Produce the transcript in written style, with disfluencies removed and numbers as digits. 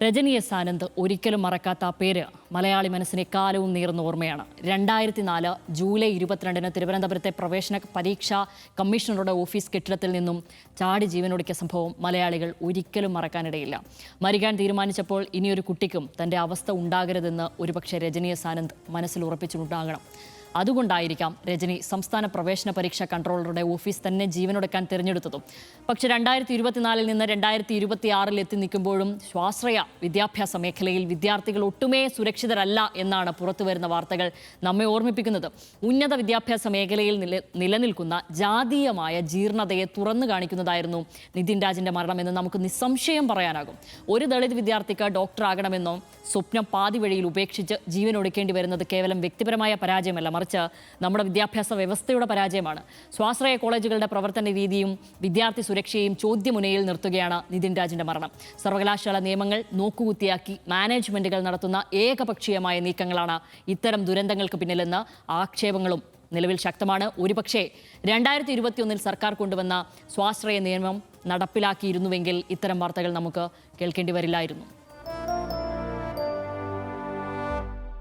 Rajani S Anand ഒരിക്കലും മറക്കാത്ത ആ പേര് മലയാളി മനസ്സിനെ കാലവും നീറുന്ന ഓർമ്മയാണ്. 2004 ജൂലൈ 22-ന് തിരുവനന്തപുരത്തെ പ്രവേശന പരീക്ഷാ കമ്മീഷണറുടെ ഓഫീസ് കെട്ടിടത്തിൽ നിന്നും ചാടി ജീവനൊടുക്കിയ സംഭവം മലയാളികൾ ഒരിക്കലും മറക്കാനിടയില്ല. മരിക്കാൻ തീരുമാനിച്ചപ്പോൾ ഇനിയൊരു കുട്ടിക്കും തൻ്റെ അവസ്ഥ ഉണ്ടാകരുതെന്ന് ഒരുപക്ഷെ രജനി എസ് ആനന്ദ് മനസ്സിൽ ഉറപ്പിച്ചിട്ടുണ്ടാകണം. അതുകൊണ്ടായിരിക്കാം രജനി സംസ്ഥാന പ്രവേശന പരീക്ഷാ കൺട്രോളറുടെ ഓഫീസ് തന്നെ ജീവനൊടുക്കാൻ തിരഞ്ഞെടുത്തതും. പക്ഷേ 2024 നിന്ന് 2026 എത്തി നിൽക്കുമ്പോഴും സ്വാശ്രയ വിദ്യാഭ്യാസ മേഖലയിൽ വിദ്യാർത്ഥികൾ ഒട്ടുമേ സുരക്ഷിതരല്ല എന്നാണ് പുറത്തുവരുന്ന വാർത്തകൾ നമ്മെ ഓർമ്മിപ്പിക്കുന്നത്. ഉന്നത വിദ്യാഭ്യാസ മേഖലയിൽ നിലനിൽക്കുന്ന ജാതീയമായ ജീർണതയെ തുറന്നു കാണിക്കുന്നതായിരുന്നു നിതിൻ രാജിൻ്റെ മരണമെന്ന് നമുക്ക് നിസ്സംശയം പറയാനാകും. ഒരു ദളിത് വിദ്യാർത്ഥിക്ക് ഡോക്ടറാകണമെന്നോ സ്വപ്നം പാതി വഴിയിൽ ഉപേക്ഷിച്ച് ജീവനൊടുക്കേണ്ടി വരുന്നത് കേവലം വ്യക്തിപരമായ പരാജയമല്ല, മറിച്ച് നമ്മുടെ വിദ്യാഭ്യാസ വ്യവസ്ഥയുടെ പരാജയമാണ്. സ്വാശ്രയ കോളേജുകളുടെ പ്രവർത്തന രീതിയും വിദ്യാർത്ഥി സുരക്ഷയും ചോദ്യമുനയിൽ നിർത്തുകയാണ് നിതിൻ രാജിൻ്റെ മരണം. സർവകലാശാല നിയമങ്ങൾ നോക്കുകുത്തിയാക്കി മാനേജ്മെന്റുകൾ നടത്തുന്ന ഏകപക്ഷീയമായ നീക്കങ്ങളാണ് ഇത്തരം ദുരന്തങ്ങൾക്ക് പിന്നിലെന്ന് ആക്ഷേപങ്ങളും നിലവിൽ ശക്തമാണ്. ഒരുപക്ഷേ 2021 സർക്കാർ കൊണ്ടുവന്ന സ്വാശ്രയ നിയമം നടപ്പിലാക്കിയിരുന്നുവെങ്കിൽ ഇത്തരം വാർത്തകൾ നമുക്ക് കേൾക്കേണ്ടി വരില്ലായിരുന്നു.